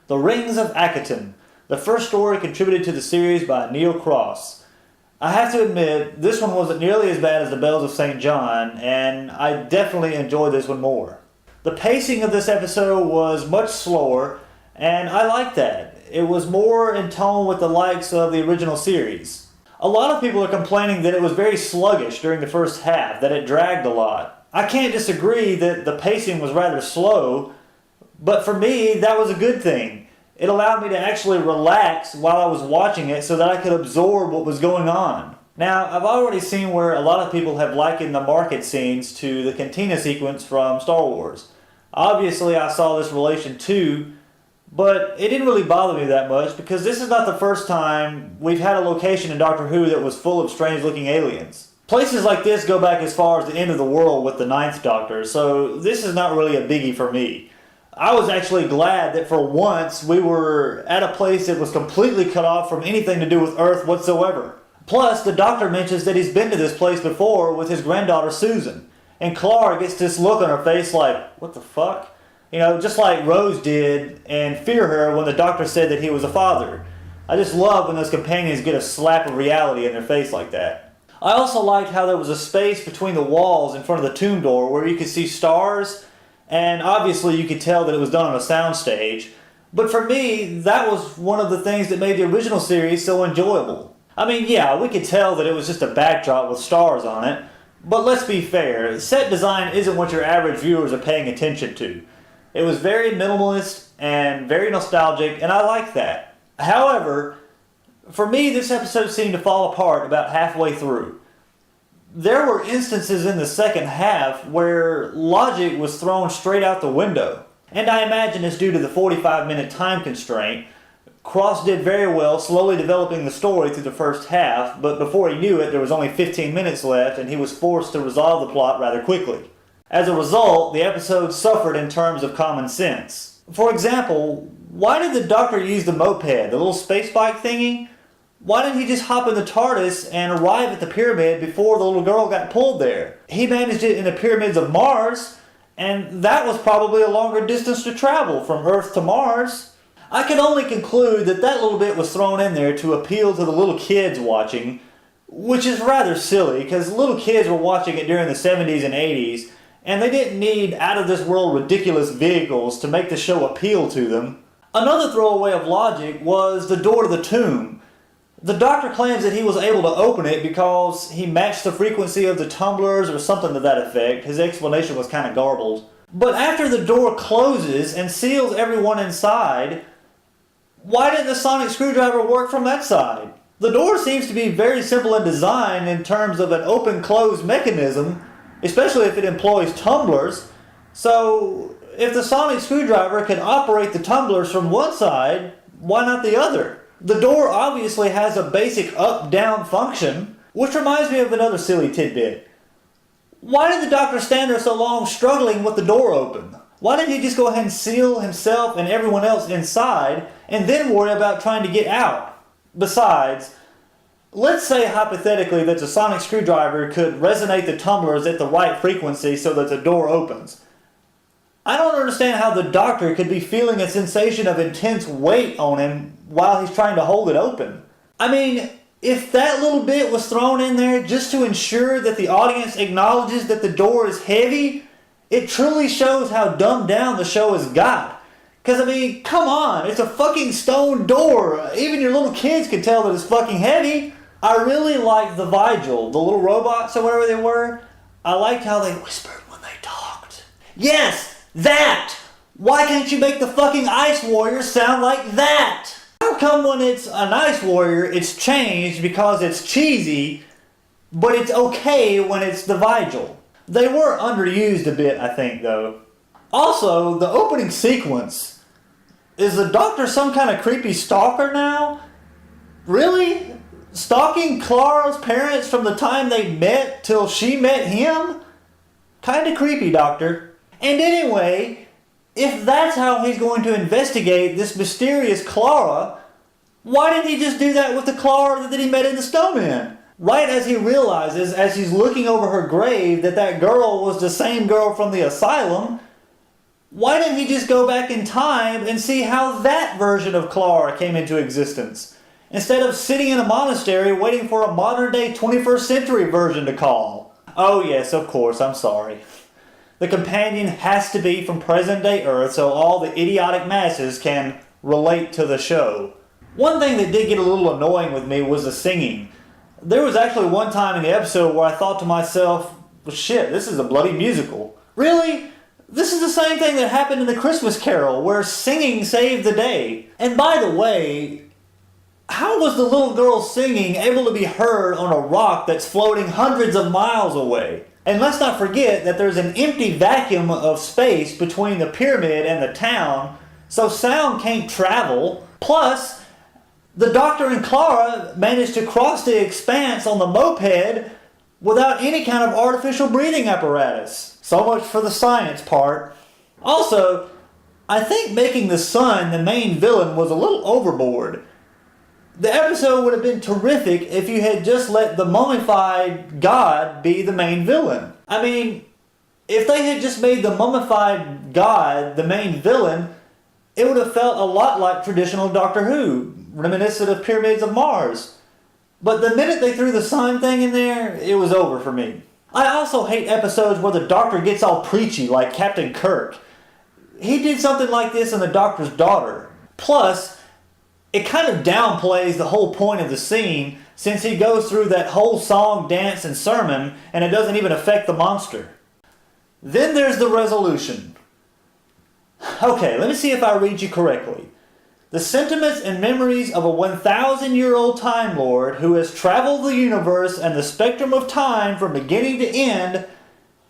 The Rings of Akhaten, the first story contributed to the series by Neil Cross. I have to admit, this one wasn't nearly as bad as The Bells of St. John, and I definitely enjoyed this one more. The pacing of this episode was much slower, and I liked that. It was more in tone with the likes of the original series. A lot of people are complaining that it was very sluggish during the first half, that it dragged a lot. I can't disagree that the pacing was rather slow, but for me, that was a good thing. It allowed me to actually relax while I was watching it so that I could absorb what was going on. Now, I've already seen where a lot of people have likened the market scenes to the cantina sequence from Star Wars. Obviously, I saw this relation too, but it didn't really bother me that much because this is not the first time we've had a location in Doctor Who that was full of strange-looking aliens. Places like this go back as far as the end of the world with the Ninth Doctor, so this is not really a biggie for me. I was actually glad that for once we were at a place that was completely cut off from anything to do with Earth whatsoever. Plus, the Doctor mentions that he's been to this place before with his granddaughter Susan. And Clara gets this look on her face like, what the fuck? You know, just like Rose did and Fear Her when the Doctor said that he was a father. I just love when those companions get a slap of reality in their face like that. I also liked how there was a space between the walls in front of the tomb door where you could see stars. And obviously you could tell that it was done on a soundstage. But for me, that was one of the things that made the original series so enjoyable. I mean, yeah, we could tell that it was just a backdrop with stars on it. But let's be fair, set design isn't what your average viewers are paying attention to. It was very minimalist and very nostalgic, and I like that. However, for me, this episode seemed to fall apart about halfway through. There were instances in the second half where logic was thrown straight out the window. And I imagine it's due to the 45-minute time constraint. Cross did very well slowly developing the story through the first half, but before he knew it, there was only 15 minutes left and he was forced to resolve the plot rather quickly. As a result, the episode suffered in terms of common sense. For example, why did the Doctor use the moped, the little space bike thingy? Why didn't he just hop in the TARDIS and arrive at the pyramid before the little girl got pulled there? He managed it in the pyramids of Mars, and that was probably a longer distance to travel from Earth to Mars. I can only conclude that that little bit was thrown in there to appeal to the little kids watching, which is rather silly because little kids were watching it during the 70s and 80s, and they didn't need out-of-this-world ridiculous vehicles to make the show appeal to them. Another throwaway of logic was the door to the tomb. The Doctor claims that he was able to open it because he matched the frequency of the tumblers or something to that effect. His explanation was kind of garbled. But after the door closes and seals everyone inside, why didn't the sonic screwdriver work from that side? The door seems to be very simple in design in terms of an open-close mechanism, especially if it employs tumblers. So, if the sonic screwdriver can operate the tumblers from one side, why not the other? The door obviously has a basic up-down function, which reminds me of another silly tidbit. Why did the Doctor stand there so long struggling with the door open? Why didn't he just go ahead and seal himself and everyone else inside and then worry about trying to get out? Besides, let's say hypothetically that the sonic screwdriver could resonate the tumblers at the right frequency so that the door opens. I don't understand how the Doctor could be feeling a sensation of intense weight on him while he's trying to hold it open. I mean, if that little bit was thrown in there just to ensure that the audience acknowledges that the door is heavy, it truly shows how dumbed down the show has got. Because, I mean, come on, it's a fucking stone door. Even your little kids can tell that it's fucking heavy. I really liked the Vigil, the little robots or whatever they were. I liked how they whispered when they talked. Yes! That! Why can't you make the fucking Ice Warrior sound like that? How come when it's an Ice Warrior, it's changed because it's cheesy, but it's okay when it's the Vigil? They were underused a bit, I think, though. Also, the opening sequence. Is the Doctor some kind of creepy stalker now? Really? Stalking Clara's parents from the time they met till she met him? Kinda creepy, Doctor. And anyway, if that's how he's going to investigate this mysterious Clara, why didn't he just do that with the Clara that he met in the snowman? Right as he realizes, as he's looking over her grave, that that girl was the same girl from the asylum, Why didn't he just go back in time and see how that version of Clara came into existence, instead of sitting in a monastery waiting for a modern-day 21st century version to call? Oh yes, of course, I'm sorry. The companion has to be from present-day Earth so all the idiotic masses can relate to the show. One thing that did get a little annoying with me was the singing. There was actually one time in the episode where I thought to myself, well, shit, this is a bloody musical. Really? This is the same thing that happened in The Christmas Carol, where singing saved the day. And by the way, how was the little girl singing able to be heard on a rock that's floating hundreds of miles away? And let's not forget that there's an empty vacuum of space between the pyramid and the town, so sound can't travel. Plus, the Doctor and Clara managed to cross the expanse on the moped without any kind of artificial breathing apparatus. So much for the science part. Also, I think making the sun the main villain was a little overboard. The episode would have been terrific if you had just let the mummified god be the main villain. I mean, if they had just made the mummified god the main villain, it would have felt a lot like traditional Doctor Who, reminiscent of Pyramids of Mars. But the minute they threw the sun thing in there, it was over for me. I also hate episodes where the Doctor gets all preachy like Captain Kirk. He did something like this in The Doctor's Daughter. Plus, it kind of downplays the whole point of the scene since he goes through that whole song, dance, and sermon and it doesn't even affect the monster. Then there's the resolution. Okay, let me see if I read you correctly. The sentiments and memories of a 1,000-year-old Time Lord who has traveled the universe and the spectrum of time from beginning to end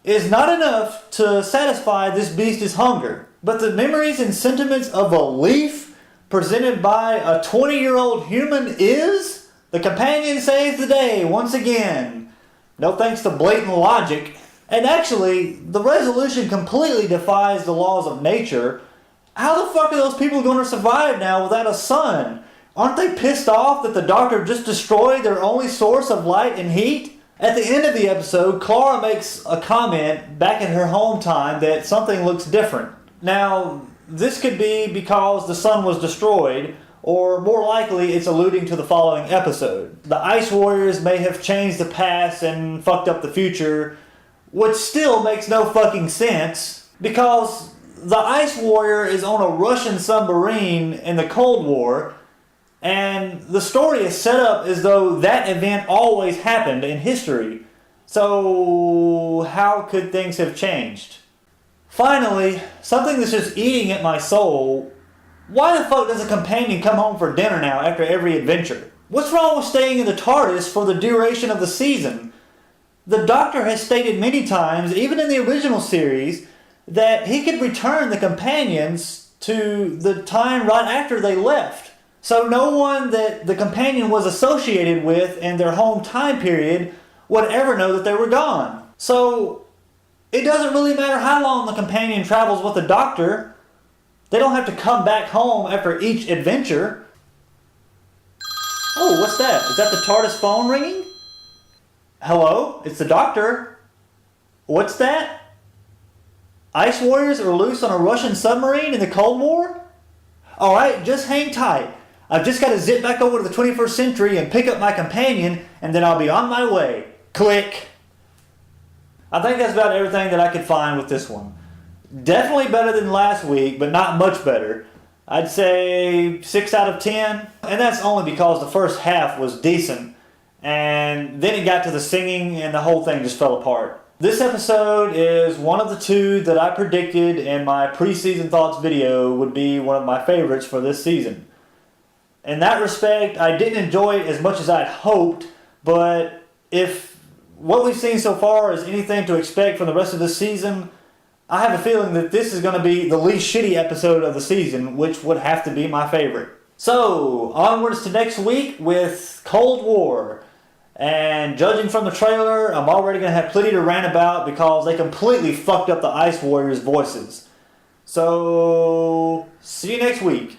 is not enough to satisfy this beast's hunger. But the memories and sentiments of a leaf presented by a 20-year-old human is? The companion saves the day once again. No thanks to blatant logic. And actually, the resolution completely defies the laws of nature. How the fuck are those people going to survive now without a sun? Aren't they pissed off that the Doctor just destroyed their only source of light and heat? At the end of the episode, Clara makes a comment back in her home time that something looks different. Now, this could be because the sun was destroyed, or more likely it's alluding to the following episode. The Ice Warriors may have changed the past and fucked up the future, which still makes no fucking sense, because the Ice Warrior is on a Russian submarine in the Cold War, and the story is set up as though that event always happened in history. So, how could things have changed? Finally, something that's just eating at my soul. Why the fuck does a companion come home for dinner now after every adventure? What's wrong with staying in the TARDIS for the duration of the season? The Doctor has stated many times, even in the original series, that he could return the companions to the time right after they left. So no one that the companion was associated with in their home time period would ever know that they were gone. So it doesn't really matter how long the companion travels with the Doctor. They don't have to come back home after each adventure. Oh, what's that? Is that the TARDIS phone ringing? Hello? It's the Doctor. What's that? Ice Warriors are loose on a Russian submarine in the Cold War? Alright, just hang tight. I've just got to zip back over to the 21st century and pick up my companion, and then I'll be on my way. Click. I think that's about everything that I could find with this one. Definitely better than last week, but not much better. I'd say 6 out of 10. And that's only because the first half was decent, and then it got to the singing and the whole thing just fell apart. This episode is one of the two that I predicted in my preseason thoughts video would be one of my favorites for this season. In that respect, I didn't enjoy it as much as I'd hoped, but if what we've seen so far is anything to expect from the rest of this season, I have a feeling that this is going to be the least shitty episode of the season, which would have to be my favorite. So, onwards to next week with Cold War. And judging from the trailer, I'm already going to have plenty to rant about because they completely fucked up the Ice Warriors' voices. So, see you next week.